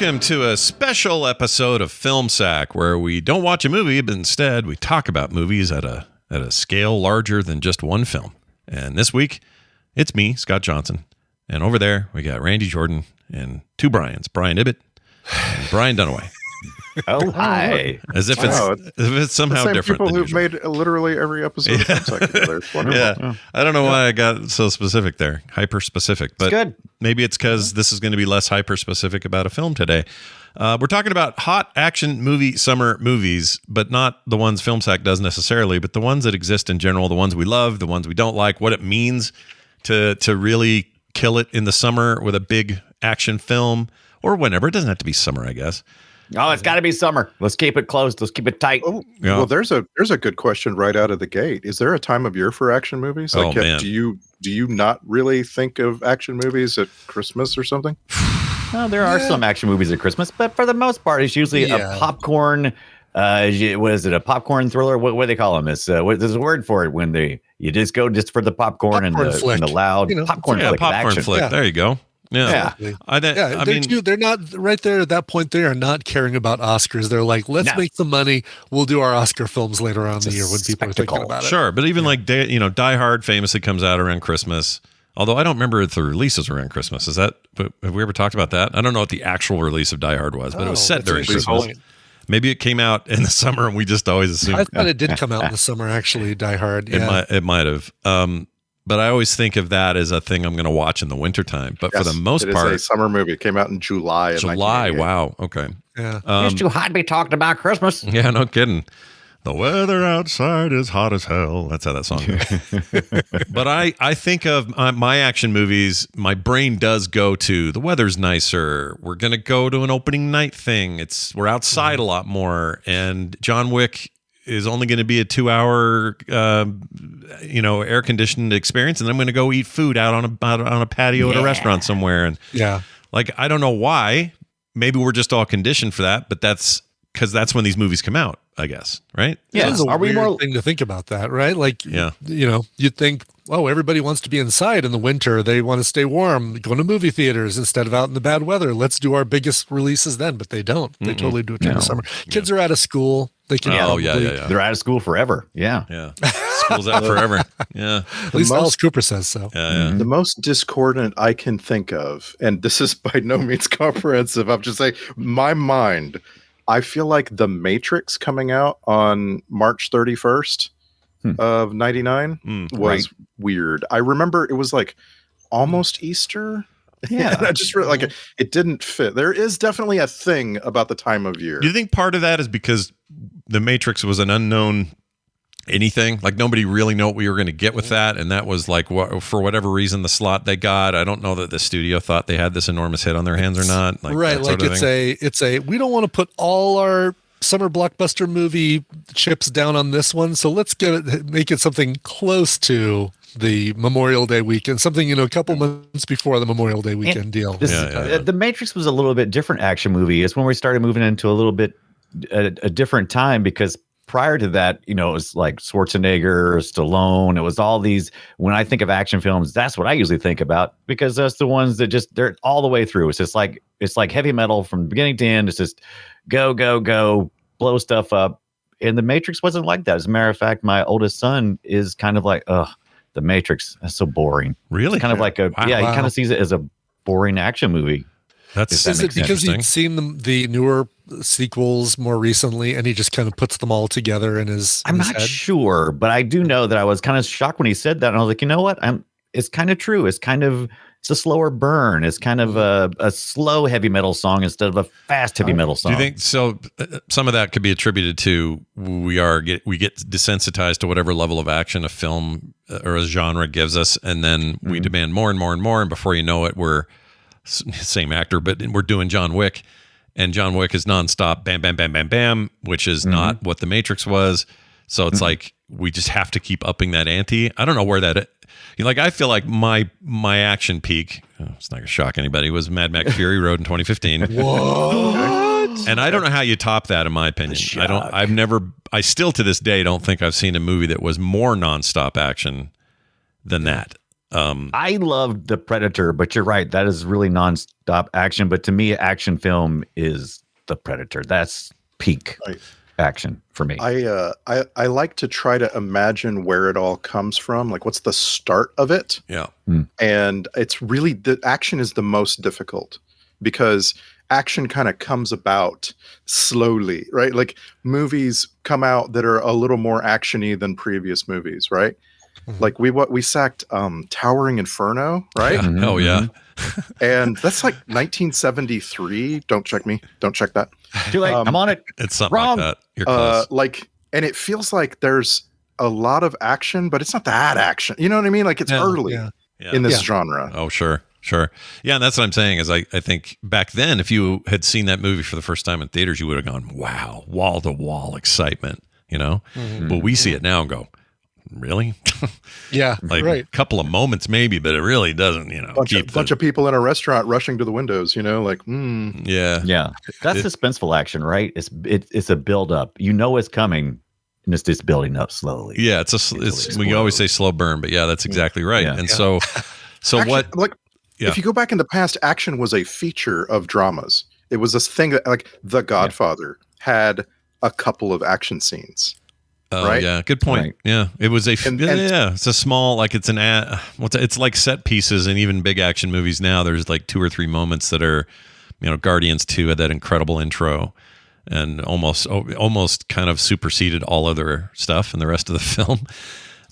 Welcome to a special episode of Film Sack, where we don't watch a movie, but instead we talk about movies at a scale larger than just one film. And this week, it's me, Scott Johnson. And over there, we got Randy Jordan and two Brians, Brian Ibbett and Brian Dunaway. Oh, hi. As if it's somehow the same different. People who've made literally every episode of Film Sack together. It's wonderful. Yeah. I don't know why I got so specific there, hyper specific, but good. Maybe it's because this is going to be less hyper specific about a film today. We're talking about hot action movie summer movies, but not the ones Film Sack does necessarily, but the ones that exist in general, the ones we love, the ones we don't like, what it means to really kill it in the summer with a big action film, or whenever. It doesn't have to be summer, I guess. Oh, it's got to be summer. Let's keep it closed. Let's keep it tight. Oh, yeah. Well, there's a good question right out of the gate. Is there a time of year for action movies? Like, man. Do you not really think of action movies at Christmas or something? Well, there are some action movies at Christmas, but for the most part, it's usually a popcorn. What is it? A popcorn thriller? What do they call them? There's a word for it when you just go just for the popcorn and the loud popcorn flick. Popcorn flick. Yeah. There you go. Yeah. They're not right there at that point. They are not caring about Oscars. They're like, let's make some money. We'll do our Oscar films later on in the year when people are thinking about it. Sure, but even Die Hard famously comes out around Christmas. Although I don't remember if the release was around Christmas. Have we ever talked about that? I don't know what the actual release of Die Hard was, but it was set during Christmas. Maybe it came out in the summer and we just always assumed. I thought it did come out in the summer, actually, Die Hard. Yeah. It might have. But I always think of that as a thing I'm going to watch in the wintertime. But for the most part, it is a summer movie. It came out in July. Wow. Okay. Yeah. It's too hot to be talking about Christmas. Yeah, no kidding. The weather outside is hot as hell. That's how that song goes. But I think of my action movies, my brain does go to the weather's nicer. We're going to go to an opening night thing. We're outside a lot more. And John Wick is only going to be a 2-hour, air-conditioned experience. And then I'm going to go eat food out on a patio at a restaurant somewhere. And I don't know why. Maybe we're just all conditioned for that, but that's because that's when these movies come out, I guess, right? Yeah, it's a weird thing to think about that, right? Like, you'd think, everybody wants to be inside in the winter. They want to stay warm, go to movie theaters instead of out in the bad weather. Let's do our biggest releases then, but they don't. They totally do it during the summer. Kids are out of school. They can They're out of school forever. Yeah. Yeah. School's out forever. Yeah. At least Alice Cooper says so. Yeah. The most discordant I can think of, and this is by no means comprehensive, I'm just saying, my mind, I feel like The Matrix coming out on March 31st of 99 was weird. I remember it was like almost Easter. Yeah. And I just really it didn't fit. There is definitely a thing about the time of year. Do you think part of that is because The Matrix was an unknown anything? Like nobody really knew what we were going to get with that, and that was like for whatever reason the slot they got. I don't know that the studio thought they had this enormous hit on their hands or not. It's a we don't want to put all our summer blockbuster movie chips down on this one, so let's make it something close to the Memorial Day weekend, something a couple months before the Memorial Day weekend deal. The Matrix was a little bit different action movie. It's when we started moving into a little bit a different time, because prior to that, it was like Schwarzenegger, Stallone. It was all these. When I think of action films, that's what I usually think about, because that's the ones that they're all the way through. It's just like heavy metal from beginning to end. It's just go, go, go, blow stuff up. And The Matrix wasn't like that. As a matter of fact, my oldest son is kind of like, The Matrix. That's so boring. Really? It's kind of like he kind of sees it as a boring action movie. Is it because he's seen the newer sequels more recently, and he just kind of puts them all together in his? I'm not sure, but I do know that I was kind of shocked when he said that, and I was like, you know what? It's kind of true. It's a slower burn. It's kind of a slow heavy metal song instead of a fast heavy metal song. Do you think so? Some of that could be attributed to we get desensitized to whatever level of action a film or a genre gives us, and then we demand more and more and more, and before you know it, we're same actor, but we're doing John Wick, and John Wick is nonstop, bam, bam, bam, bam, bam, which is not what The Matrix was. So it's like we just have to keep upping that ante. I don't know where that. I feel like my action peak. It's not gonna shock anybody. Was Mad Max Fury Road in 2015. What? And I don't know how you top that, in my opinion. I still to this day don't think I've seen a movie that was more nonstop action than that. I loved The Predator, but you're right. That is really nonstop action. But to me, action film is The Predator. That's peak action for me. I like to try to imagine where it all comes from. Like, what's the start of it? Yeah. And it's really, the action is the most difficult because action kind of comes about slowly, right? Like movies come out that are a little more actiony than previous movies, right? Like we sacked Towering Inferno, right? Oh yeah. And that's like 1973. Don't check me. Don't check that. Too late. I'm on it. It's something Wrong. like that. You're close. And it feels like there's a lot of action, but it's not that action. You know what I mean? Like it's early in this genre. Oh, sure. Yeah, and that's what I'm saying is I think back then, if you had seen that movie for the first time in theaters, you would have gone, wow, wall-to-wall excitement, you know? But we see it now and go, really? Yeah, like right. a couple of moments maybe, but it really doesn't, you know. Bunch of people in a restaurant rushing to the windows, you know, like, Yeah. That's suspenseful action, right? It's a build up. You know it's coming, and it's just building up slowly. Yeah, it's we always say slow burn, but yeah, that's exactly right. Yeah. And so action, what? Like, Yeah. if you go back in the past, action was a feature of dramas. It was this thing that, like, The Godfather had a couple of action scenes. Oh right? yeah, good point. Right. Yeah, it was a And- it's a small, like it's it's like set pieces, and even big action movies now. There's like 2 or 3 moments that are, you know, Guardians 2 had that incredible intro, and almost kind of superseded all other stuff in the rest of the film.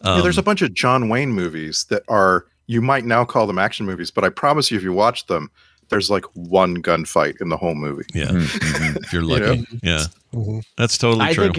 There's a bunch of John Wayne movies that are, you might now call them action movies, but I promise you, if you watch them, there's like one gunfight in the whole movie. Yeah, if you're lucky. Yeah, that's totally I true. think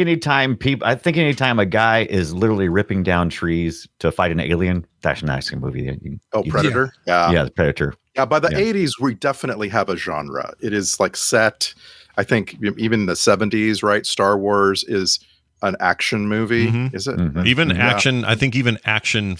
anytime a guy is literally ripping down trees to fight an alien, that's an action movie. Predator? Yeah, the Predator. Yeah, by the 80s, we definitely have a genre. It is like set, I think, even the 70s, right? Star Wars is an action movie, is it? Even action, I think even action,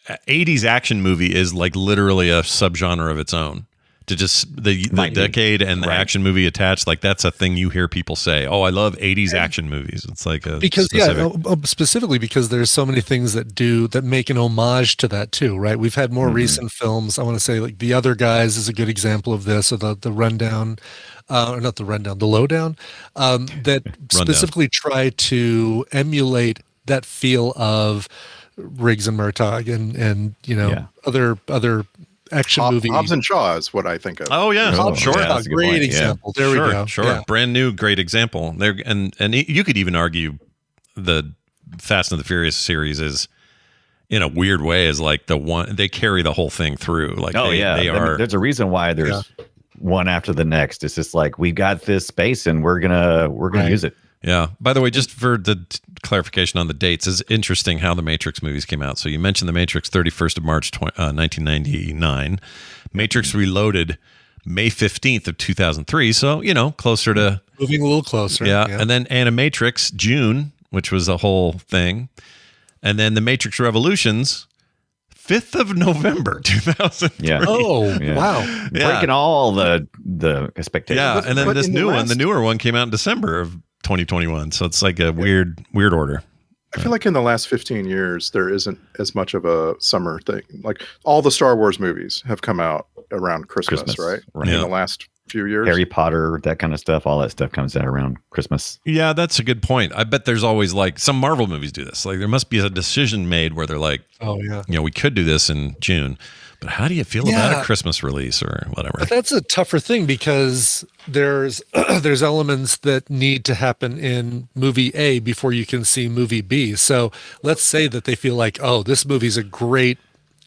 80s action movie is like literally a subgenre of its own. To just the decade and the action movie attached, like that's a thing you hear people say. Oh, I love 80s action movies. It's like specifically because there's so many things that make an homage to that too, right? We've had more recent films. I want to say like The Other Guys is a good example of this, or the Rundown, or not the Rundown, the Lowdown, that specifically try to emulate that feel of Riggs and Murtaugh and you know other action movie. Hobbs and Shaw is what I think of. Oh yeah, sure. Yeah, Great example. There we go. Sure, yeah. Brand new, great example. There and you could even argue the Fast and the Furious series is, in a weird way, is like the one they carry the whole thing through. Like they are. There's a reason why there's one after the next. It's just like we got this space and we're gonna use it. Yeah. By the way, just for the clarification on the dates, is interesting how the Matrix movies came out. So you mentioned the Matrix 31st of March 1999, Matrix Reloaded May 15th of 2003. So, you know, closer to moving a little closer. Yeah. And then Animatrix June, which was a whole thing. And then the Matrix Revolutions 5th of November 2003. Yeah. Oh, Yeah. wow. Breaking all the expectations. Yeah. And then But this in the the newer one came out in December of 2021. So it's like a weird order. I feel like in the last 15 years, there isn't as much of a summer thing. Like all the Star Wars movies have come out around Christmas. Right? Right. In the last few years. Harry Potter, that kind of stuff, all that stuff comes out around Christmas. Yeah, that's a good point. I bet there's always like some Marvel movies do this. Like there must be a decision made where they're like, oh yeah, you know, we could do this in June, but how do you feel about a Christmas release or whatever? But that's a tougher thing because there's elements that need to happen in movie A before you can see movie B. So let's say that they feel like, oh, this movie's a great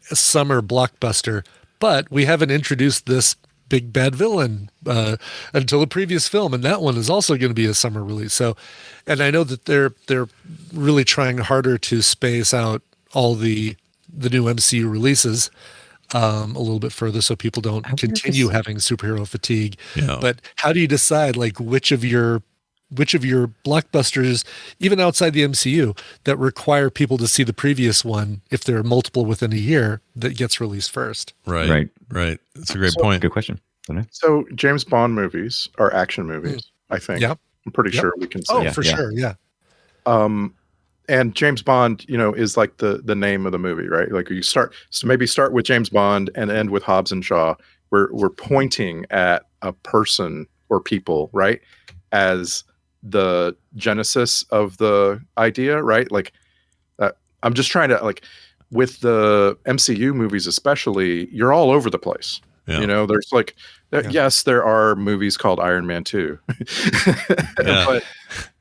summer blockbuster, but we haven't introduced this big bad villain until the previous film, and that one is also going to be a summer release. So, and I know that they're really trying harder to space out all the new MCU releases a little bit further so people don't continue having superhero fatigue. Yeah. But how do you decide like which of your blockbusters, even outside the MCU, that require people to see the previous one, if there are multiple within a year, that gets released first? Right. That's a great point. Good question. So James Bond movies are action movies, I think. Yep. I'm pretty sure we can say. Oh, for sure. Yeah. and James Bond, is like the name of the movie, right? Like you start with James Bond and end with Hobbs and Shaw. We're pointing at a person or people, right, as the genesis of the idea, right? Like I'm just trying to, like, with the MCU movies especially, you're all over the place. Yeah. There's like, yes, there are movies called Iron Man 2, but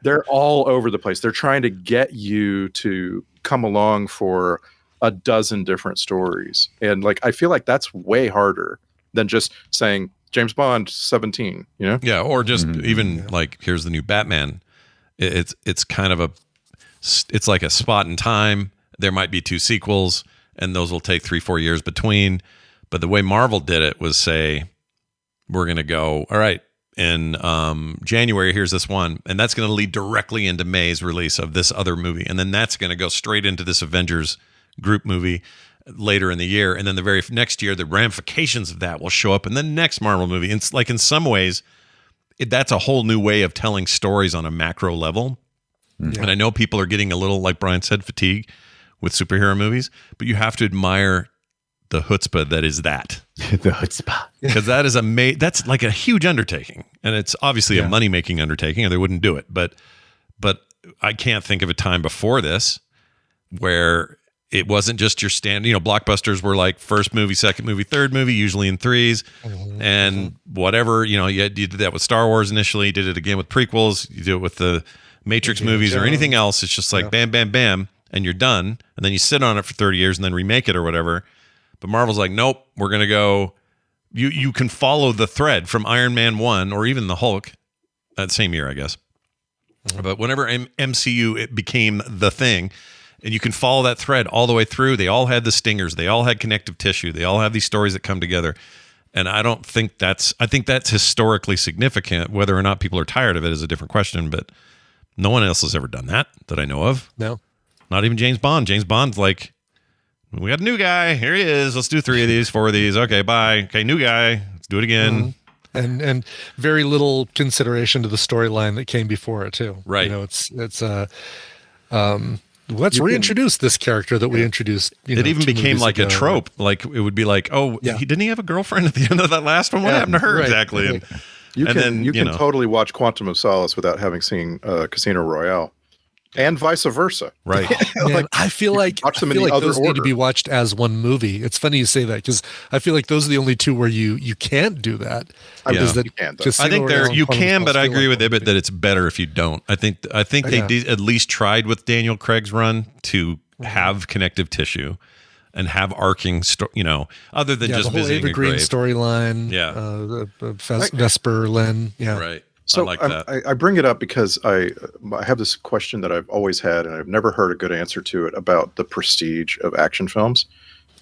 they're all over the place. They're trying to get you to come along for a dozen different stories. And like, I feel like that's way harder than just saying James Bond 17, Yeah. Or just even like, here's the new Batman. It's kind of it's like a spot in time. There might be 2 sequels and those will take 3-4 years between. But the way Marvel did it was say, we're going to go, all right, in January, here's this one. And that's going to lead directly into May's release of this other movie. And then that's going to go straight into this Avengers group movie later in the year. And then the very next year, the ramifications of that will show up in the next Marvel movie. And it's like, in some ways, that's a whole new way of telling stories on a macro level. Yeah. And I know people are getting a little, like Brian said, fatigue with superhero movies, but you have to admire the chutzpah that is that. The chutzpah. Because that is that's like a huge undertaking. And it's obviously a money-making undertaking, or they wouldn't do it. But I can't think of a time before this where it wasn't just your blockbusters were like first movie, second movie, third movie, usually in threes. And whatever, you did that with Star Wars initially, you did it again with prequels, you do it with the Matrix movies or anything else. It's just like bam, bam, bam, and you're done. And then you sit on it for 30 years and then remake it or whatever. But Marvel's like, nope, we're going to go. You can follow the thread from Iron Man 1 or even the Hulk that same year, I guess. But whenever MCU, it became the thing, and you can follow that thread all the way through. They all had the stingers. They all had connective tissue. They all have these stories that come together. And I think that's historically significant. Whether or not people are tired of it is a different question, but no one else has ever done that I know of. No. Not even James Bond. James Bond's like, we got a new guy. Here he is. Let's do 3 of these, 4 of these. Okay, bye. Okay, new guy. Let's do it again. And very little consideration to the storyline that came before it too. Right. Let's reintroduce this character that we introduced. It even became like a trope. Like it would be like, didn't he have a girlfriend at the end of that last one? What happened to her exactly? And, you can totally watch Quantum of Solace without having seen Casino Royale. And vice versa. Right. Man, I feel like those need to be watched as one movie. It's funny you say that, because I feel like those are the only two where you can't do that. I think you can, but I agree with Ibbott that it's better if you don't. I think they did at least tried with Daniel Craig's run to have connective tissue and have arcing, other than just the whole visiting Evergreen a grave storyline. Vesper, Len. Yeah. Right. So I like that. I bring it up because I have this question that I've always had, and I've never heard a good answer to it, about the prestige of action films.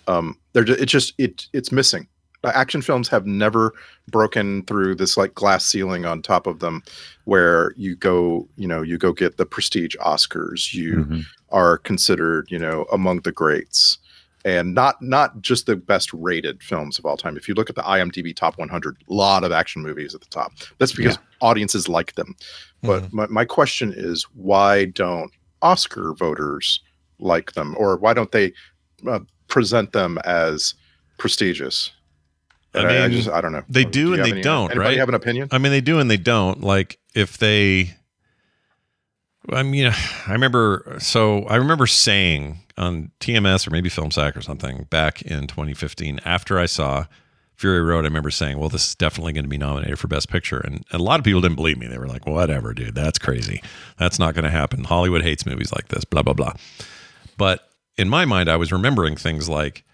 It's missing. Action films have never broken through this like glass ceiling on top of them, where you go get the prestige Oscars. You are considered, among the greats. And not just the best rated films of all time. If you look at the IMDb top 100, a lot of action movies at the top. That's because audiences like them. But my question is, why don't Oscar voters like them? Or why don't they present them as prestigious? I don't know. They do and they don't, right? Anybody have an opinion? I mean, they do and they don't. Like, if they... I remember saying on TMS or maybe FilmSack or something back in 2015, after I saw Fury Road, I remember saying, well, this is definitely going to be nominated for Best Picture. And a lot of people didn't believe me. They were like, whatever, dude, that's crazy. That's not going to happen. Hollywood hates movies like this, blah, blah, blah. But in my mind, I was remembering things like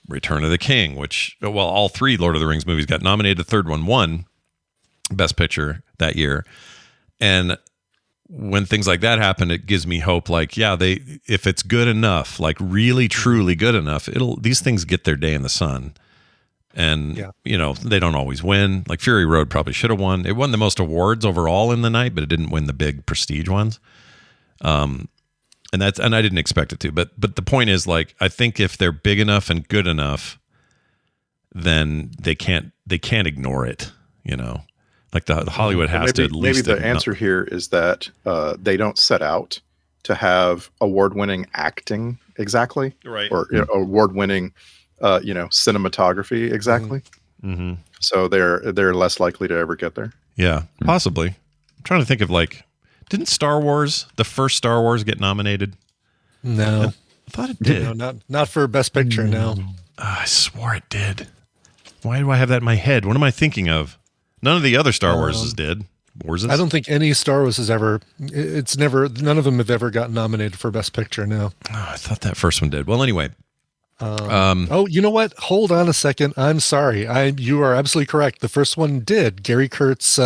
Return of the King, which, all 3 Lord of the Rings movies got nominated. The third one won Best Picture that year. And when things like that happen, it gives me hope. Like, if it's good enough, like really, truly good enough, these things get their day in the sun. And, they don't always win. Like Fury Road probably should have won. It won the most awards overall in the night, but it didn't win the big prestige ones. And I didn't expect it to, but the point is, like, I think if they're big enough and good enough, then they can't ignore it, Like the Hollywood has to at least. Maybe the answer here is that they don't set out to have award-winning acting exactly, Right. or award-winning, cinematography exactly. Mm-hmm. So they're less likely to ever get there. Yeah, possibly. I'm trying to think of didn't the first Star Wars get nominated? No, I thought it did. No, not for Best Picture. No, I swore it did. Why do I have that in my head? What am I thinking of? None of the other Star Warses did. I don't think any Star Wars has ever. It's never. None of them have ever gotten nominated for Best Picture. No. Oh, I thought that first one did. Well, anyway. You know what? Hold on a second. I'm sorry. You are absolutely correct. The first one did. Gary Kurtz,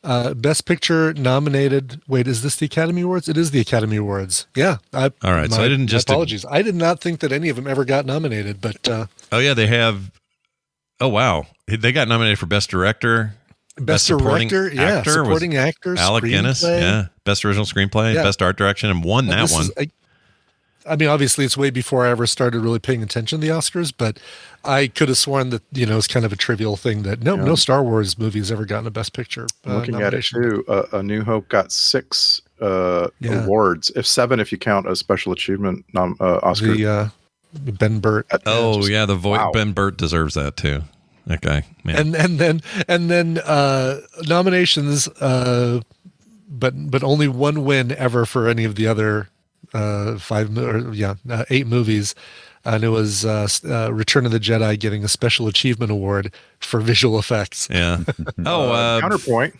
Best Picture nominated. Wait, is this the Academy Awards? It is the Academy Awards. Yeah. All right. So I didn't just. Apologies. I did not think that any of them ever got nominated, but. Oh yeah, they have. Oh wow, they got nominated for Best Director. Best Director, actor supporting actor, Alec Guinness, yeah, Best Original Screenplay, Best Art Direction, and won that one. I mean, obviously, it's way before I ever started really paying attention to the Oscars, but I could have sworn that it's kind of a trivial thing that no Star Wars movie has ever gotten a Best Picture. Looking at it too, A New Hope got 6 awards, 7 if you count a Special Achievement Oscar. Ben Burt. Ben Burt deserves that too. That guy, man. And then nominations, but only one win ever for any of the other 8 movies, and it was Return of the Jedi getting a Special Achievement Award for visual effects. Yeah. Counterpoint.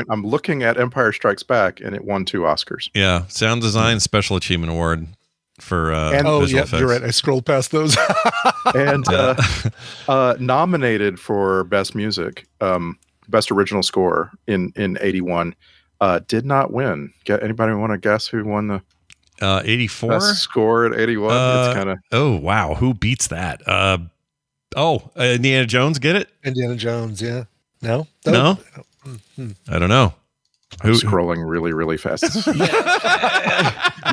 I'm looking at Empire Strikes Back, and it won 2 Oscars. Yeah, Sound Design Special Achievement Award for visual effects. You're right. I scrolled past those. And nominated for Best Music, Best Original Score in 81, did not win. Anybody want to guess who won the 84 best score at 81? It's kind of. Oh wow, who beats that? Indiana Jones, get it? Indiana Jones, yeah. No. I don't know. I'm scrolling really, really fast.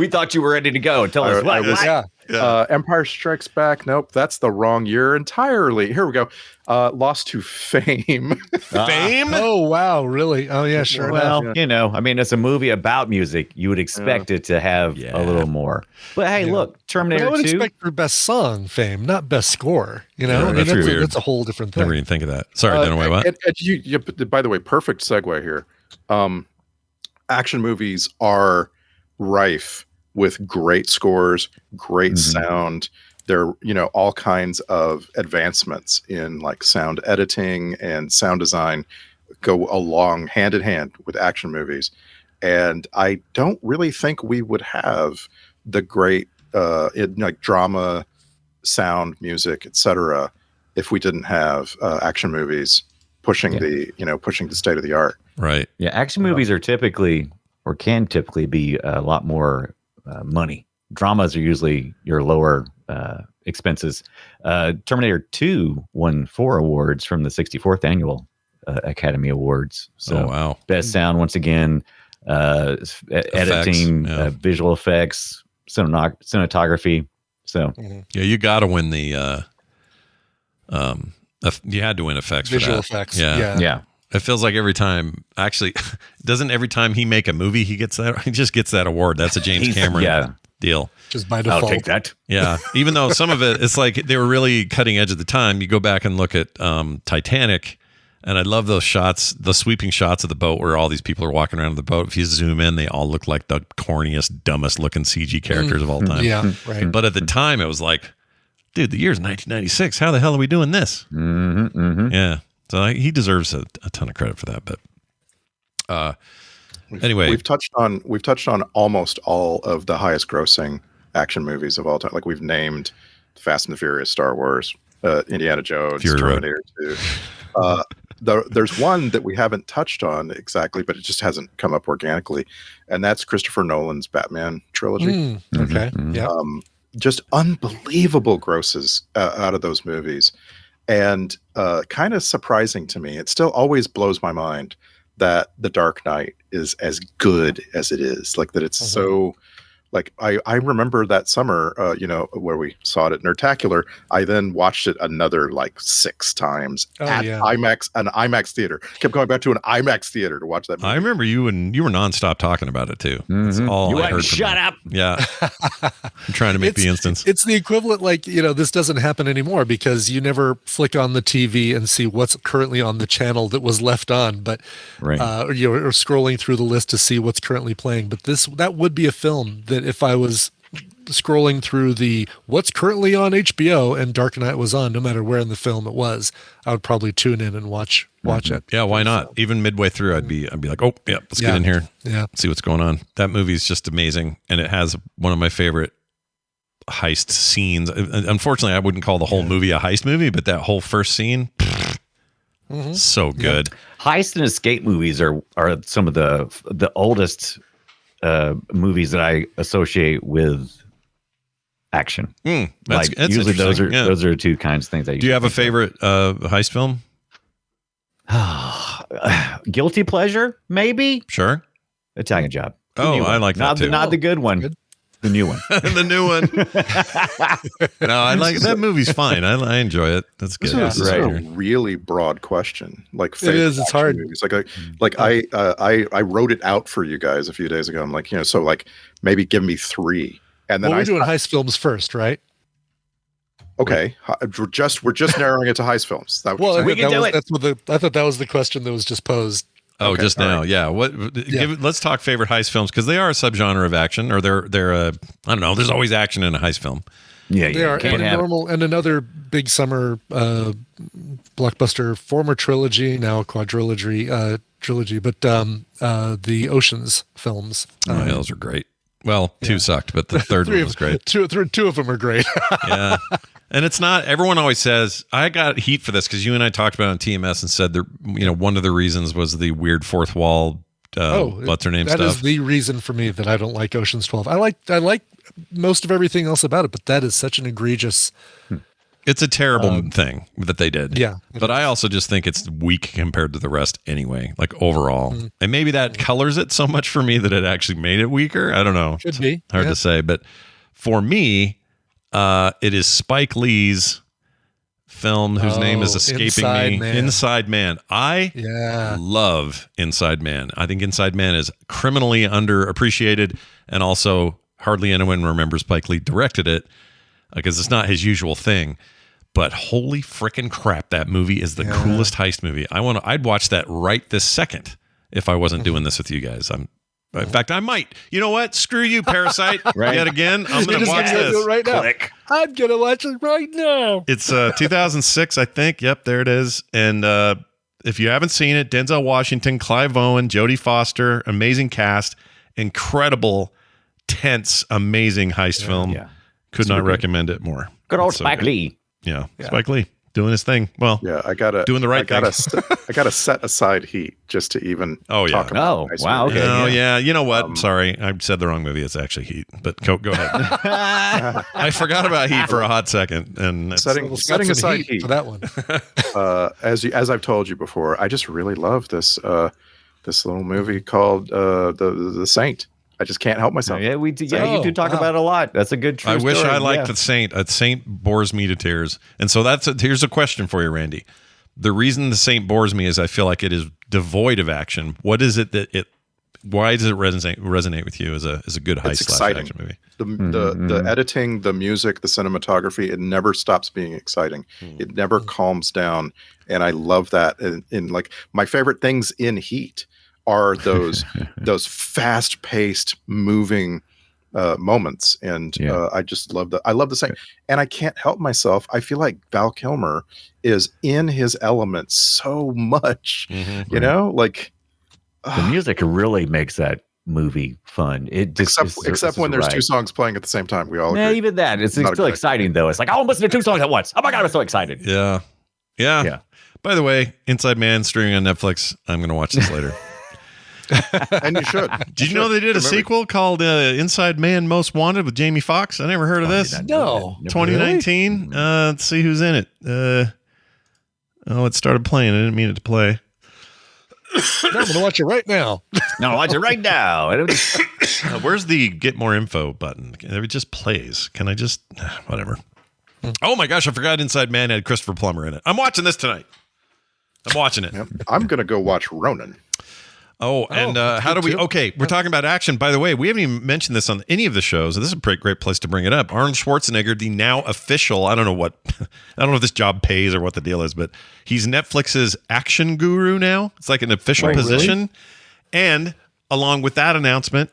We thought you were ready to go. Tell us what. Empire Strikes Back. Nope, that's the wrong year entirely. Here we go. Lost to Fame. Fame? Oh, wow. Really? Oh, yeah, sure. Well, I mean, it's a movie about music. You would expect it to have a little more. But hey, look, Terminator 2. I would expect for Best Song Fame, not Best Score. That's a whole different thing. Never even think of that. Sorry, Dunaway, what? By the way, perfect segue here. Action movies are rife with great scores, great sound. There are, all kinds of advancements in like sound editing and sound design go along hand in hand with action movies. And I don't really think we would have the great drama, sound, music, etc., if we didn't have action movies pushing the state of the art. Right. Yeah. Action movies are typically, or can typically be, a lot more money. Dramas are usually your lower expenses. Terminator 2 won 4 awards from the 64th annual Academy Awards. So wow. Best sound, once again, editing, visual effects, cinematography. So yeah, you got to win the you had to win effects for visual that. Effects. Yeah. It feels like every time, actually, doesn't every time he make a movie, he just gets that award. That's a James Cameron deal. Just by default. I'll take that. Yeah. Even though some of it's like they were really cutting edge at the time. You go back and look at Titanic, and I love those shots, the sweeping shots of the boat where all these people are walking around the boat. If you zoom in, they all look like the corniest, dumbest looking CG characters of all time. Yeah, right. But at the time, it was like, dude, the year's 1996. How the hell are we doing this? Yeah. So he deserves a ton of credit for that. But anyway, we've touched on almost all of the highest grossing action movies of all time. Like we've named Fast and the Furious, Star Wars, Indiana Jones, Terminator 2. There's one that we haven't touched on exactly, but it just hasn't come up organically, and that's Christopher Nolan's Batman trilogy. Okay. Yeah. Just unbelievable grosses out of those movies. And kind of surprising to me, it still always blows my mind that The Dark Knight is as good as it is. Like that it's so Like I remember that summer, where we saw it at Nerdtacular. I then watched it another like 6 times at IMAX, an IMAX theater. Kept going back to an IMAX theater to watch that movie. I remember you were nonstop talking about it too. That's all I heard. Shut up. Yeah, I'm trying to make the instance. It's the equivalent, like, this doesn't happen anymore because you never flick on the TV and see what's currently on the channel that was left on, but or scrolling through the list to see what's currently playing. But that would be a film that if I was scrolling through the what's currently on HBO and Dark Knight was on, no matter where in the film it was, I would probably tune in and watch it. Yeah, why not? Even midway through, I'd be like, oh yeah, let's get in here, see what's going on. That movie is just amazing, and it has one of my favorite heist scenes. Unfortunately, I wouldn't call the whole movie a heist movie, but that whole first scene, so good. Heist and escape movies are some of the oldest movies that I associate with action. That's usually those are two kinds of things. Do you have a favorite heist film? Guilty pleasure, maybe. Sure. Italian Job. I like that too. Not the good one. Good. The new one. The new one. No, I like that movie's fine. I enjoy it. That's good. This is a really broad question. Like it is. It's hard. Movies. I wrote it out for you guys a few days ago. I'm like, so like maybe give me 3, and then we're doing heist films first, right? Okay, we're just narrowing it to heist films. We can do it. I thought that was the question that was just posed. Oh, okay, just now, right. Yeah. Let's talk favorite heist films because they are a subgenre of action, or they're I don't know. There's always action in a heist film. Yeah, they are. And another big summer blockbuster, former trilogy, now quadrilogy, but the Ocean's films. Those are great. Well, 2 sucked, but the third one was great. Two of them are great. Yeah. And it's not, everyone always says, I got heat for this because you and I talked about it on TMS and said, one of the reasons was the weird fourth wall, what's her name stuff. That is the reason for me that I don't like Ocean's 12. I like most of everything else about it, but that is such an egregious. It's a terrible thing that they did. Yeah. But I also just think it's weak compared to the rest anyway, like overall. And maybe that colors it so much for me that it actually made it weaker. I don't know. Could be. Hard to say. But for me, it is Spike Lee's film whose name is escaping me. Inside Man. I love Inside Man. I think Inside Man is criminally underappreciated, and also hardly anyone remembers Spike Lee directed it because it's not his usual thing. But holy frickin' crap, that movie is the coolest heist movie. I'd watch that right this second if I wasn't doing this with you guys. In fact, I might. You know what? Screw you, Parasite. Yet again, I'm going to watch this. Do it right now. I'm going to watch it right now. It's 2006, I think. Yep, there it is. And if you haven't seen it, Denzel Washington, Clive Owen, Jodie Foster, amazing cast, incredible, tense, amazing heist film. Yeah. Could not recommend it more. Good old Spike Lee. Yeah, Spike Lee. Doing his thing. Well, I gotta doing the right thing. I gotta set aside Heat just to even talk about it. Wow. Okay. Oh yeah. You know what? Sorry, I said the wrong movie. It's actually Heat. But go ahead. I forgot about Heat for a hot second, and setting aside Heat for that one. As I've told you before, I just really love this little movie called the Saint. I just can't help myself. Yeah, we do. Yeah, you do talk about it a lot. That's a good. I wish I liked the Saint. A Saint bores me to tears, and so here's a question for you, Randy. The reason the Saint bores me is I feel like it is devoid of action. What is it that why does it resonate with you as a good heist action movie? The editing, the music, the cinematography, it never stops being exciting. It never calms down, and I love that. And like my favorite things in Heat are those fast-paced, moving moments, and I just love that. I love the same, and I can't help myself. I feel like Val Kilmer is in his element so much. You know, like the music really makes that movie fun. It just, except when there's 2 songs playing at the same time. We all agree. Even that it's still exciting though. It's like I'm listening to 2 songs at once. Oh my god, I'm so excited. Yeah. By the way, Inside Man streaming on Netflix. I'm going to watch this later. And you should. Did you know they did a sequel called Inside Man Most Wanted with Jamie Foxx? I never heard of this. No. 2019. Let's see who's in it. It started playing. I didn't mean it to play. No, I'm going to watch it right now. No, watch it right now. Where's the get more info button? It just plays. Can I just whatever? Oh my gosh, I forgot Inside Man had Christopher Plummer in it. I'm watching this tonight. I'm watching it. Yep. I'm going to go watch Ronin. And how do we? Okay, we're talking about action. By the way, we haven't even mentioned this on any of the shows. This is a great place to bring it up. Arnold Schwarzenegger, the now official. I don't know if this job pays or what the deal is, but he's Netflix's action guru now. It's like an official position. Really? And along with that announcement,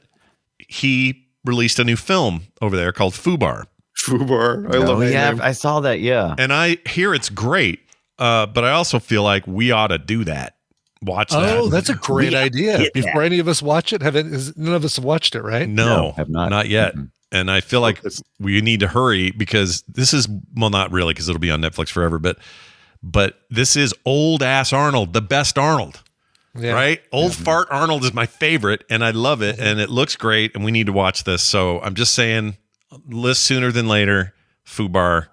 he released a new film over there called Fubar. Fubar, I love that name. I saw that. Yeah, and I hear it's great, but I also feel like we ought to do that. Watch that. Oh, that's a great idea. Before any of us watch it, none of us have watched it, right? No, have not yet. Mm-hmm. And I feel like we need to hurry because this is, well, not really because it'll be on Netflix forever, but this is old ass Arnold, the best Arnold, right? Old fart Arnold is my favorite and I love it and it looks great and we need to watch this. So I'm just saying, list sooner than later, Fubar.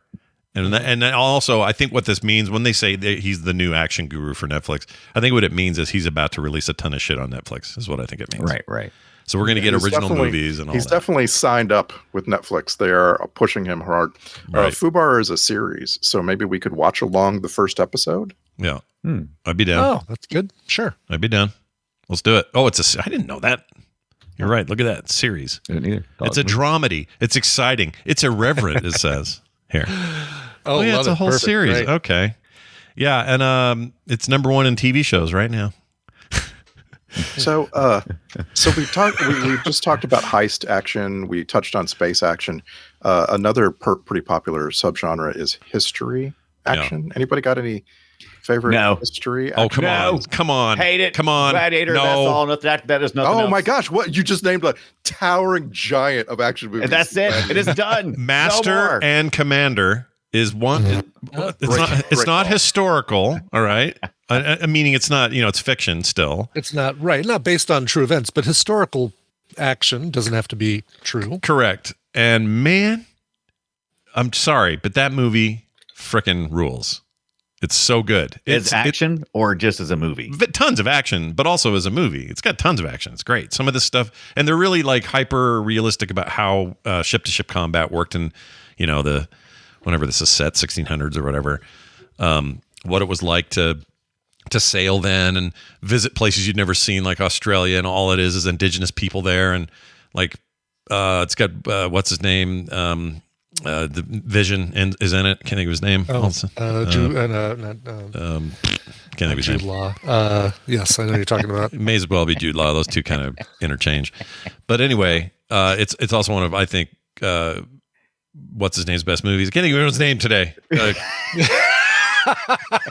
And also, I think what this means when they say that he's the new action guru for Netflix, I think what it means is he's about to release a ton of shit on Netflix. Is what I think it means. Right. So we're going to get original movies and all. He's definitely signed up with Netflix. They are pushing him hard. Right. Fubar is a series, so maybe we could watch along the first episode. Yeah, I'd be down. Oh, that's good. Sure, I'd be down. Let's do it. Oh, I didn't know that. You're right. Look at that series. I didn't either. It's a dramedy. It's exciting. It's irreverent. It says here. Oh yeah, it's a whole perfect, series. Right. Okay, yeah, and it's number one in TV shows right now. So we just talked about heist action. We touched on space action. Another pretty popular subgenre is history action. Yeah. Anybody got any favorite history action? Come on, hate it. Come on, Gladiator. No. That's all. That is nothing. Oh else. My gosh! What you just named a towering giant of action movies. And that's it. It is done. Master and Commander is one. It's not historical. All right. Meaning it's not, it's fiction still. It's not not based on true events, but historical action doesn't have to be true. Correct. And man, I'm sorry, but that movie frickin' rules. It's so good. It's action or just as a movie? Tons of action, but also as a movie. It's got tons of action. It's great. Some of this stuff, and they're really like hyper realistic about how ship to ship combat worked in, whenever this is set, 1600s or whatever, what it was like to sail then and visit places you'd never seen, like Australia, and all it is indigenous people there, and like it's got what's his name, the Vision is in it. Can't think of his name. Can't think of his name. Law. Yes, I know you're talking about. It may as well be Jude Law. Those two kind of interchange. But anyway, it's also one of, I think, what's his name's best movies. I can't think of his name today. I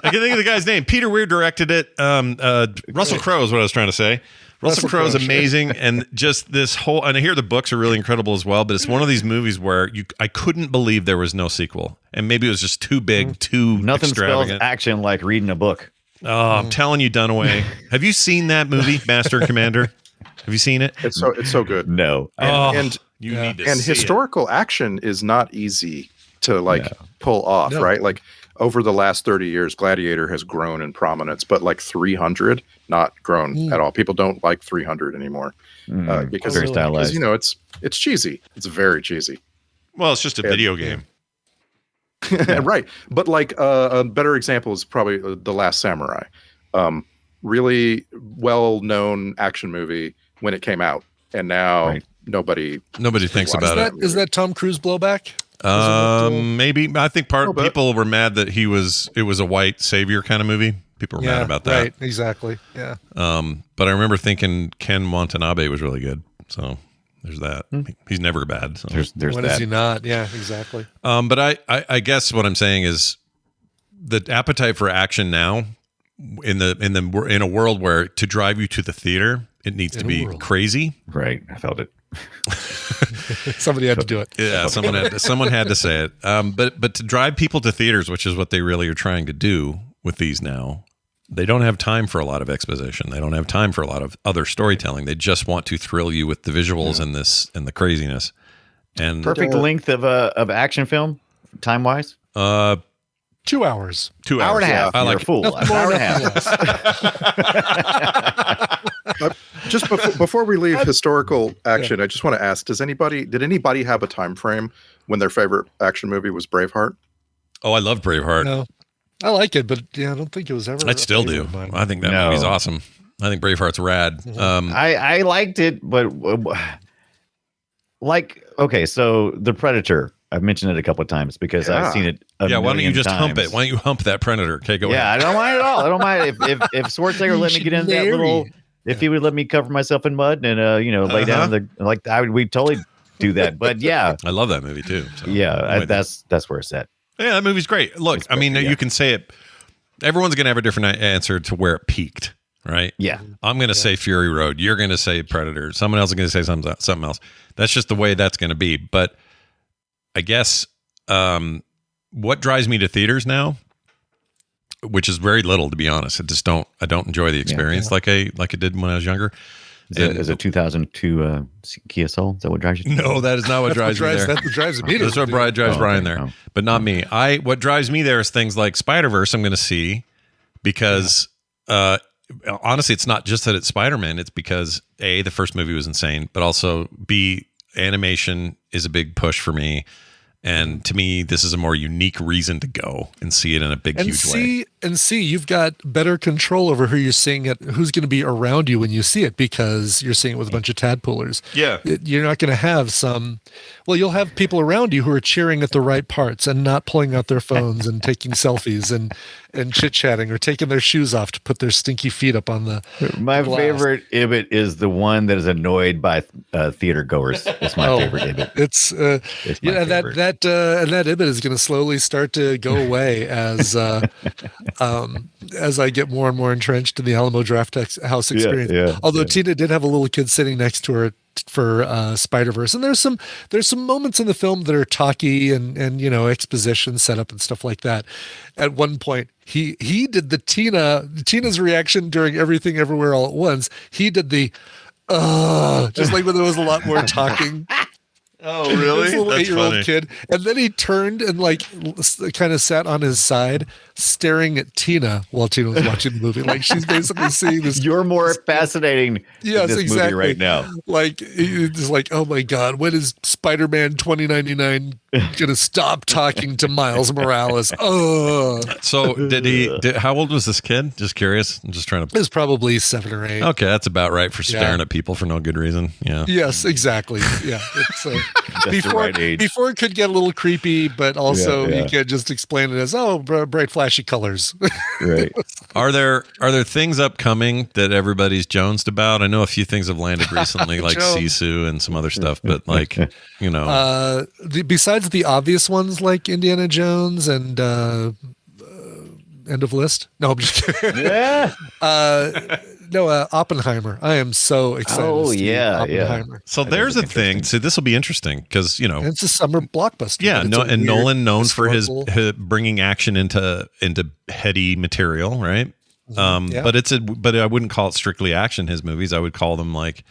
can think of the guy's name. Peter Weir directed it. Russell Crowe is what I was trying to say. Russell Crowe is amazing, and just this whole. And I hear the books are really incredible as well. But it's one of these movies where I couldn't believe there was no sequel, and maybe it was just too big, too nothing extravagant. Spells action like reading a book. Oh, I'm telling you, Dunaway. Have you seen that movie, Master and Commander? Have you seen it? It's so good. No, and you need to. And historical action is not easy to pull off, right? Like. Over the last 30 years, Gladiator has grown in prominence, but like 300, not grown at all. People don't like 300 anymore because it's cheesy. It's very cheesy. Well, it's just a video game. Right. But like a better example is probably The Last Samurai. Really well-known action movie when it came out. And now nobody thinks about it. Is that Tom Cruise blowback? Maybe. I think people were mad that it was a white savior kind of movie. People were mad about that. Right, exactly. Yeah. But I remember thinking Ken Watanabe was really good. So there's that. He's never bad. So. There's when that. Is he not? Yeah, exactly. But I guess what I'm saying is the appetite for action now in a world where to drive you to the theater, it needs to be crazy. Right. I felt it. Somebody had to do it. Yeah, someone had to say it. But to drive people to theaters, which is what they really are trying to do with these now, they don't have time for a lot of exposition. They don't have time for a lot of other storytelling. They just want to thrill you with the visuals and the craziness. And perfect length of action film, time wise. 2 hours. 2 hours. Hour and a half. I like full. Hour and a half. Just before we leave historical action, I just want to ask: did anybody have a time frame when their favorite action movie was Braveheart? Oh, I love Braveheart. No, I like it, but I don't think it was ever. I still do. I think that movie's awesome. I think Braveheart's rad. I liked it, but okay, so The Predator. I've mentioned it a couple of times because I've seen it. Why don't you just hump it? Why don't you hump that Predator? Okay, go ahead. I don't mind at all. I don't mind if Schwarzenegger let me get into that little. If he would let me cover myself in mud and lay down we'd totally do that. But yeah, I love that movie too. So that's where it's at. Yeah, that movie's great. Look, you can say it. Everyone's gonna have a different answer to where it peaked, right? Yeah, I'm gonna say Fury Road. You're gonna say Predator. Someone else is gonna say something else. That's just the way that's gonna be. But I guess what drives me to theaters now, which is very little, to be honest. I don't enjoy the experience like I did when I was younger. Is it 2002 Kia Soul? Is that what drives you? No, that is not what drives me there. That's what drives me. That's what drives Brian there, but not me. What drives me there is things like Spider-Verse. I'm going to see because honestly, it's not just that it's Spider-Man. It's because A, the first movie was insane, but also B, animation is a big push for me. And to me, this is a more unique reason to go and see it in a huge way. And you've got better control over who you're seeing it, who's going to be around you when you see it, because you're seeing it with a bunch of tadpoolers. Yeah. You're not going to have you'll have people around you who are cheering at the right parts and not pulling out their phones and taking selfies and chit-chatting or taking their shoes off to put their stinky feet up on the My glass. favorite Ibbot is the one that is annoyed by theater goers. It's my favorite Ibbot. It's my favorite. That Ibbot is going to slowly start to go away as I get more and more entrenched in the Alamo Drafthouse experience. Although Tina did have a little kid sitting next to her for Spider-Verse, and there's some moments in the film that are talky and exposition setup and stuff like that. At one point, he did Tina's reaction during Everything Everywhere All at Once. He did the just like when there was a lot more talking. Oh, really? This little 8-year-old kid. And then he turned and kind of sat on his side, staring at Tina while Tina was watching the movie. Like she's basically seeing this. You're more fascinating than this movie right now. Like it's like, oh my God, when is Spider-Man 2099 gonna stop talking to Miles Morales? Oh. So how old was this kid? Just curious. I'm just trying to. It was probably 7 or 8. Okay, that's about right for staring at people for no good reason. Yeah. Yes, exactly. Yeah. It's before it could get a little creepy, but also you can't just explain it as bright flashy colors. Right. Are there things upcoming that everybody's jonesed about? I know a few things have landed recently, like Sisu and some other stuff, but besides the obvious ones like Indiana Jones and end of list. No, I'm just kidding. Yeah. Oppenheimer. I am so excited. Oh, to see Oppenheimer. Yeah. So there's a thing. So this will be interesting because it's a summer blockbuster. Yeah, and Nolan known for his bringing action into heady material, right? But I wouldn't call it strictly action. His movies, I would call them like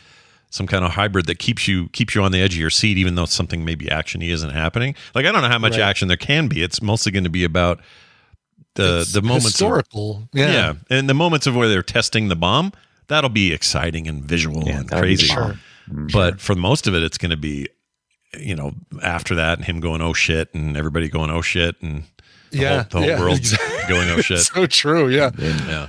some kind of hybrid that keeps you on the edge of your seat, even though something maybe actiony isn't happening. Like I don't know how much action there can be. It's mostly going to be about the moments historical, and the moments of where they're testing the bomb. That'll be exciting and visual and crazy. Sure. But for most of it, it's going to be, after that and him going oh shit and everybody going oh shit and the whole world going oh shit. So true, yeah.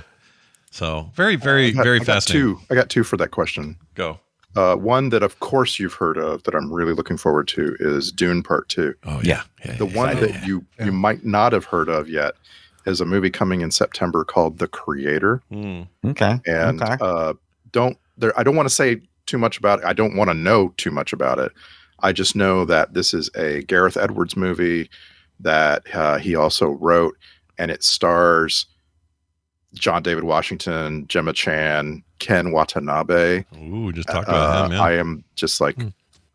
So very very fascinating. I got two for that question. Go. One that of course you've heard of that I'm really looking forward to is Dune Part 2. Oh yeah. The one that you might not have heard of yet is a movie coming in September called The Creator. Okay. And I don't want to say too much about it. I don't want to know too much about it. I just know that this is a Gareth Edwards movie that he also wrote, and it stars John David Washington, Gemma Chan, Ken Watanabe. Ooh, just talk about him. Yeah. I am just like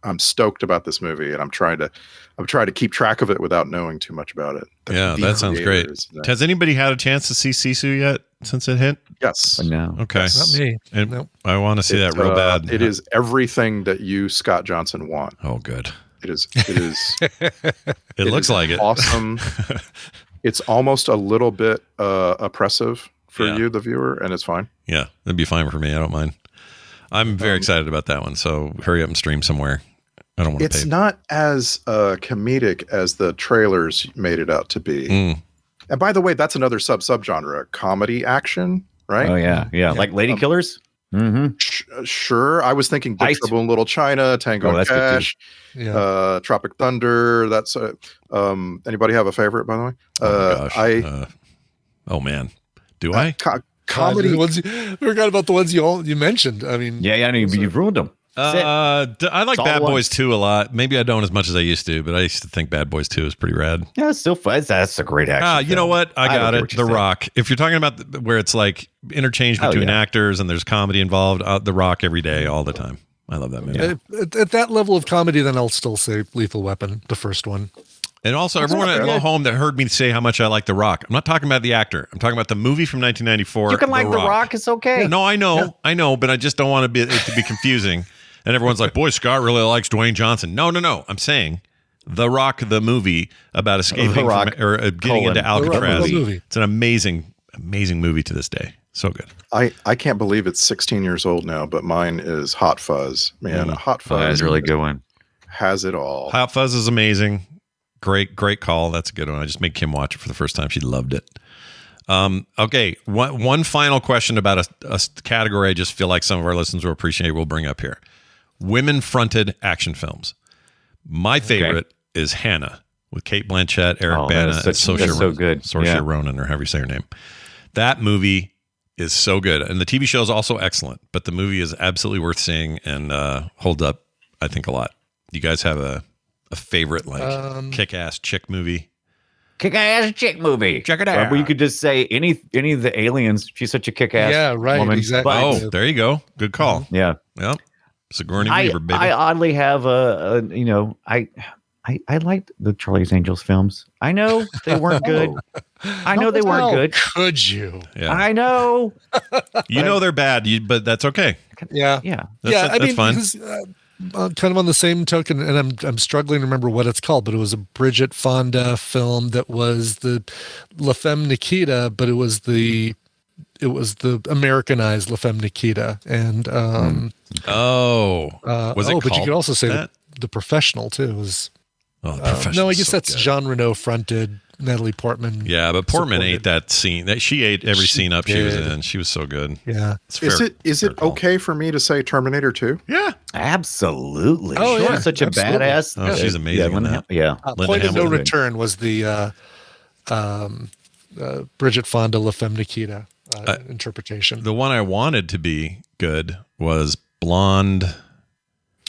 I'm stoked about this movie, and I'm trying to keep track of it without knowing too much about it. That sounds great. Has anybody had a chance to see Sisu yet since it hit? Yes. No. Okay. Yes. Not me. And nope. I want to see that real bad. It is everything that you, Scott Johnson, want. Oh, good. It is. It looks like it. Awesome. It's almost a little bit oppressive for you, the viewer, and it's fine. Yeah, that'd be fine for me. I don't mind. I'm very excited about that one. So hurry up and stream somewhere. I don't want to pay. It's not as comedic as the trailers made it out to be. And by the way, that's another subgenre, comedy action, right? Oh yeah. Like Lady Killers. Sure. I was thinking Big Trouble in Little China, Tango and Cash, Tropic Thunder. That's anybody have a favorite, by the way? Oh man, do I? Comedy. We forgot about the ones you mentioned. I mean, yeah. You've ruined them. I like Bad Boys 2 a lot. Maybe I don't as much as I used to, but I used to think Bad Boys 2 is pretty rad. Yeah, it's still fun. That's a great action. You know what? I got it. The Rock. If you're talking about where it's like interchange between actors and there's comedy involved, The Rock every day, all the time. I love that movie. At that level of comedy, then I'll still say Lethal Weapon, the first one. And also, everyone at home that heard me say how much I like The Rock. I'm not talking about the actor. I'm talking about the movie from 1994. You can like The Rock. It's okay. No, I know, but I just don't want it to be confusing. And everyone's like, boy, Scott really likes Dwayne Johnson. No. I'm saying The Rock, the movie about escaping getting into Alcatraz. It's an amazing movie to this day. So good. I can't believe it's 16 years old now, but mine is Hot Fuzz. Man, Hot Fuzz is a really good one. Has it all. Hot Fuzz is amazing. Great call. That's a good one. I just made Kim watch it for the first time. She loved it. Okay. One final question about a category I just feel like some of our listeners will appreciate. We'll bring up here. Women-fronted action films. My favorite is Hannah with Cate Blanchett, Eric Bana, and Saoirse Ronan, or however you say her name. That movie is so good, and the TV show is also excellent. But the movie is absolutely worth seeing and holds up, I think, a lot. You guys have a favorite kick-ass chick movie? Kick-ass chick movie. Check it out. Where you could just say any of the aliens. She's such a kick-ass woman. Exactly. But, there you go. Good call. Yeah. Yep. Sigourney Weaver, baby. I oddly have I liked the Charlie's Angels films. I know they weren't good. I know they weren't good. Could you? Yeah. I know. They're bad, but that's okay. Yeah. That's fine. Because, kind of on the same token, and I'm struggling to remember what it's called, but it was a Bridget Fonda film that was the La Femme Nikita, but it was the Americanized La Femme Nikita, and was it? But you could also say the Professional too. Was The Professional? No, I guess that's good. Jean Reno fronted Natalie Portman. Yeah, but Portman ate that scene. She ate every scene up she was in. She was so good. Yeah. Is it okay for me to say Terminator 2? Yeah, absolutely. Oh, sure. Such a badass. Oh, she's amazing in that. Yeah. Point of No Return was the Bridget Fonda La Femme Nikita interpretation. The one I wanted to be good was Blonde.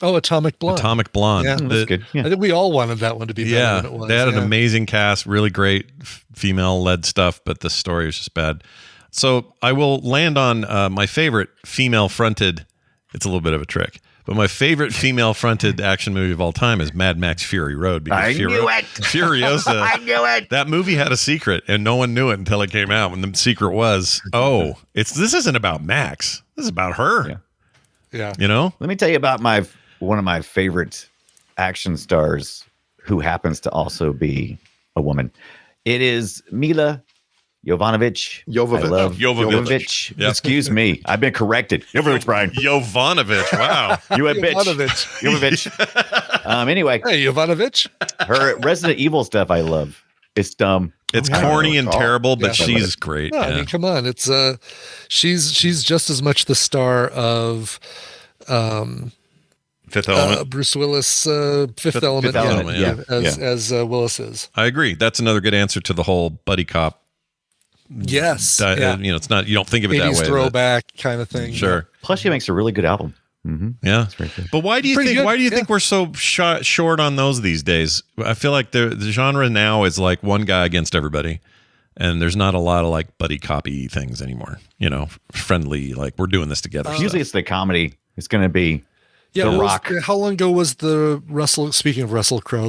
Oh, Atomic Blonde. Atomic Blonde. Yeah, that's good. Yeah. I think we all wanted that one to be better than it was. They had an amazing cast, really great female-led stuff, but the story was just bad. So I will land on my favorite female-fronted. It's a little bit of a trick, but my favorite female-fronted action movie of all time is Mad Max Fury Road. Because I knew it. Furiosa. I knew it. That movie had a secret, and no one knew it until it came out. When the secret was, this isn't about Max. This is about her. Yeah. You know. Let me tell you about one of my favorite action stars, who happens to also be a woman. It is Mila Jovovich. Jovovich. I love Jovovich. Yep. Excuse me. I've been corrected. Jovovich, Brian. Jovovich. Wow. You a bitch. Jovovich. Anyway. Hey, Jovovich. Her Resident Evil stuff I love. It's dumb. It's corny and terrible, but she's great. No, I mean, come on. It's she's just as much the star of Fifth Element. Bruce Willis, Fifth Element, as Willis is. I agree. That's another good answer to the whole buddy cop. Yes. It's not, you don't think of it that 80s way. throwback kind of thing. Sure. Plus, she makes a really good album. Mm-hmm. Yeah. But why do you think we're so short on those these days? I feel like the genre now is like one guy against everybody. And there's not a lot of like buddy copy things anymore. Friendly, like we're doing this together. Usually it's the comedy. It's going to be The Rock. How long ago was the speaking of Russell Crowe,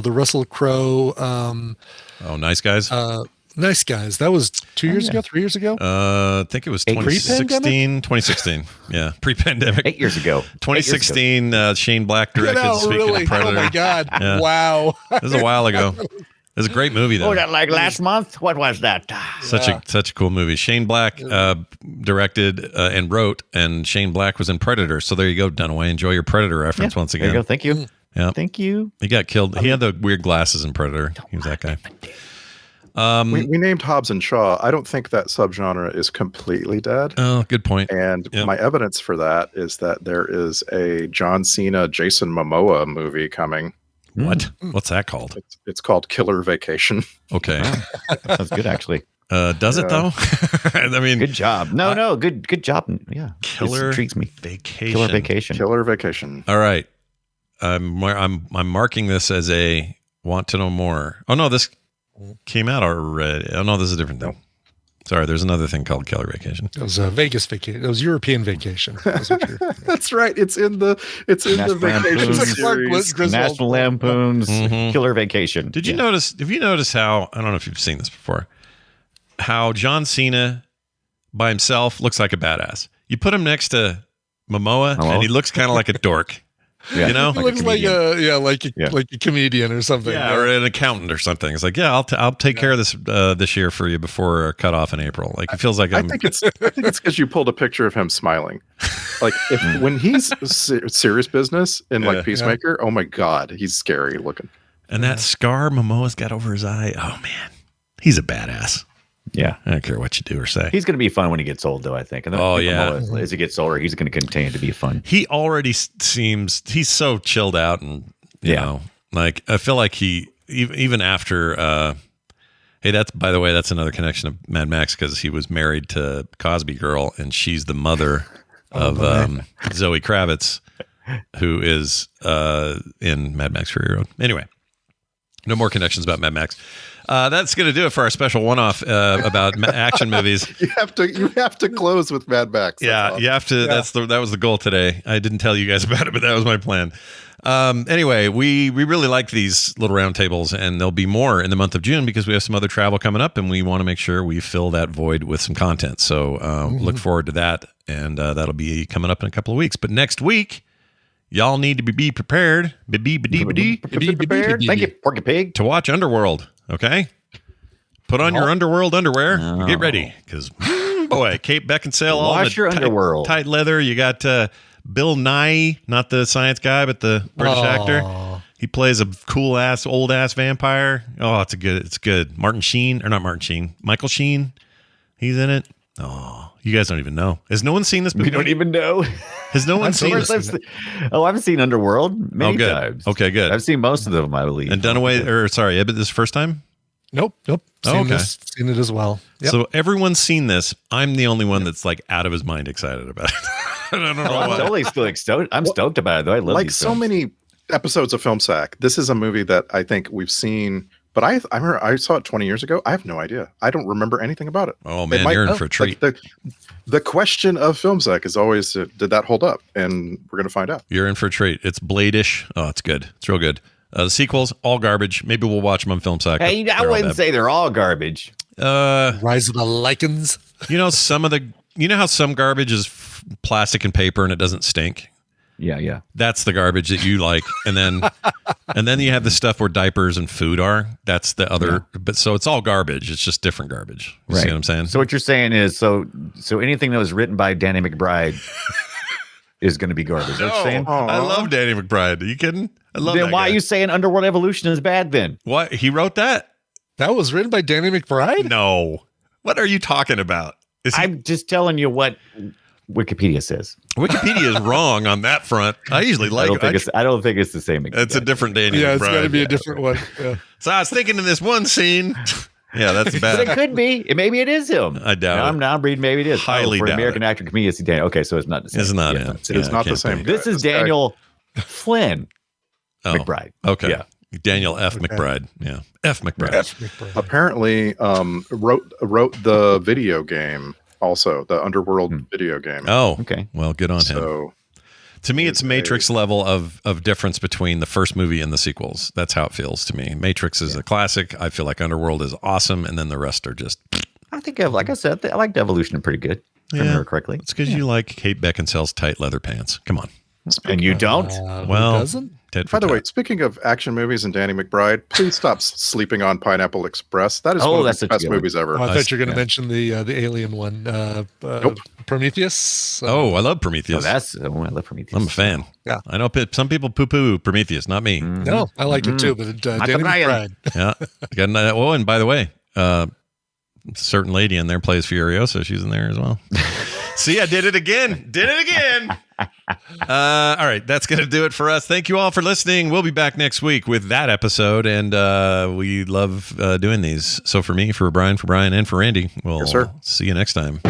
Nice Guys? Nice Guys. That was 2 years ago, 3 years ago? I think it was 2016. Yeah, pre-pandemic. 8 years ago. 2016, Shane Black directed Speaking of Predator. Oh my God. Yeah. Wow. This is a while ago. It's a great movie, though. Oh, that like last month? What was that? Such a cool movie. Shane Black directed and wrote, and Shane Black was in Predator. So there you go, Dunaway. Enjoy your Predator reference once again. There you go. Thank you. Yeah. Thank you. He got killed. He had the weird glasses in Predator. He was that guy. We named Hobbs and Shaw. I don't think that subgenre is completely dead. Oh, good point. And my evidence for that is that there is a John Cena, Jason Momoa movie coming. What? What's that called? It's called Killer Vacation. Okay. Sounds good, actually. Does it though? I mean, good job. No, good job. Yeah, Killer intrigues me. Vacation. Killer Vacation. Killer Vacation. All right. I'm marking this as a want to know more. Oh no, this came out already. Oh no, this is a different thing. Sorry, there's another thing called Killer Vacation. It was a Vegas vacation. It was European Vacation. That's right. It's in the vacation series. National Lampoon's Killer Vacation. Did you notice? Have you noticed how? I don't know if you've seen this before. How John Cena by himself looks like a badass. You put him next to Momoa, and he looks kind of like a dork. Yeah, you know, he looks like a comedian or something. Yeah, or an accountant or something. It's like, I'll take care of this this year for you before a cutoff in April. Like it feels like I think it's because you pulled a picture of him smiling. Like when he's serious business in like Peacemaker, oh my God, he's scary looking. And that scar Momoa's got over his eye. Oh man, he's a badass. Yeah, I don't care what you do or say. He's going to be fun when he gets old, though. I think. And as he gets older, he's going to continue to be fun. He already seems he's so chilled out, and you know, like I feel like he even after. Hey, that's by the way, that's another connection of Mad Max because he was married to Cosby Girl, and she's the mother of Zoe Kravitz, who is in Mad Max Fury Road. Anyway, no more connections about Mad Max. That's going to do it for our special one-off about action movies. You have to close with Mad Max. You have to. Yeah. That was the goal today. I didn't tell you guys about it, but that was my plan. Anyway, we really like these little roundtables, and there'll be more in the month of June because we have some other travel coming up, and we want to make sure we fill that void with some content. So look forward to that, and that'll be coming up in a couple of weeks. But next week, y'all need to be prepared. Be prepared. Thank you, Porky Pig. To watch Underworld. Okay, put on your Underworld underwear. Get ready, because boy, Kate Beckinsale, all wash your Underworld, tight leather. You got Bill Nye, not the science guy, but the British actor. He plays a cool ass, old ass vampire. Oh, it's good. Michael Sheen, he's in it. Oh, you guys don't even know. Has no one seen this before? We don't even know. Has no one seen this? I've seen Underworld many times. Okay, good. I've seen most of them, I believe. And Dunaway, Ibbett, this is first time? Nope. Seen it as well. Yep. So everyone's seen this. I'm the only one that's like out of his mind excited about it. I don't know why. I'm totally still stoked. I'm stoked about it, though. I love like so many episodes of Film Sack. This is a movie that I think we've seen. But I remember I saw it 20 years ago. I have no idea. I don't remember anything about it. Oh man, you're in for a treat. Like the question of Film Sack is always, did that hold up? And we're going to find out. You're in for a treat. It's Blade-ish. Oh, it's good. It's real good. The sequels, all garbage. Maybe we'll watch them on Film Sack. Hey, I wouldn't say they're all garbage. Rise of the Lycans. You know how some garbage is plastic and paper and it doesn't stink? Yeah. That's the garbage that you like. And then you have the stuff where diapers and food are. That's the other. But so it's all garbage. It's just different garbage. You see what I'm saying? So what you're saying is, so anything that was written by Danny McBride is going to be garbage. Is that what you're saying? I love Danny McBride. Are you kidding? I love that. Then why are you saying Underworld Evolution is bad then? What? He wrote that? That was written by Danny McBride? No. What are you talking about? I'm just telling you what Wikipedia says. Wikipedia is wrong on that front. I usually like it. I don't think it's the same. It's a different Danny McBride. Yeah, it's got to be a different one. Yeah. So I was thinking in this one scene. Yeah, that's bad. But it could be. Maybe it is him. I doubt it. I'm reading. Maybe it is. Highly doubt American it. actor comedian. Danny. Okay, so it's not the same. It's not him. It is not the same. This is Daniel Flynn McBride. Okay. Yeah. Daniel F. McBride. Yeah. F. McBride. Apparently wrote the video game also, the Underworld video game. Oh, okay. Well, good on him. So to me, it's Matrix level of difference between the first movie and the sequels. That's how it feels to me. Matrix is a classic. I feel like Underworld is awesome, and then the rest are just. I think, like I said, I like Evolution pretty good. If I remember correctly. It's because you like Kate Beckinsale's tight leather pants. Come on. And you don't? Well, doesn't? Ted By the for way, tat. speaking of action movies and Danny McBride, please stop sleeping on Pineapple Express. That is one of that's the such a best good one. movies ever. Oh, I thought you were going to Yeah. mention the alien one. Nope. Prometheus. Oh, I love Oh, Prometheus. that's I love Prometheus. I'm a fan. Yeah. I know some people poo-poo Prometheus, not me. No, I like it too, but Danny Brian. McBride. Yeah. Oh, and by the way, a certain lady in there plays Furiosa. She's in there as well. See, I did it again. All right, that's going to do it for us. Thank you all for listening. We'll be back next week with that episode, and we love doing these. So for me, for Brian, and for Randy, we'll Yes, sir. see you next time.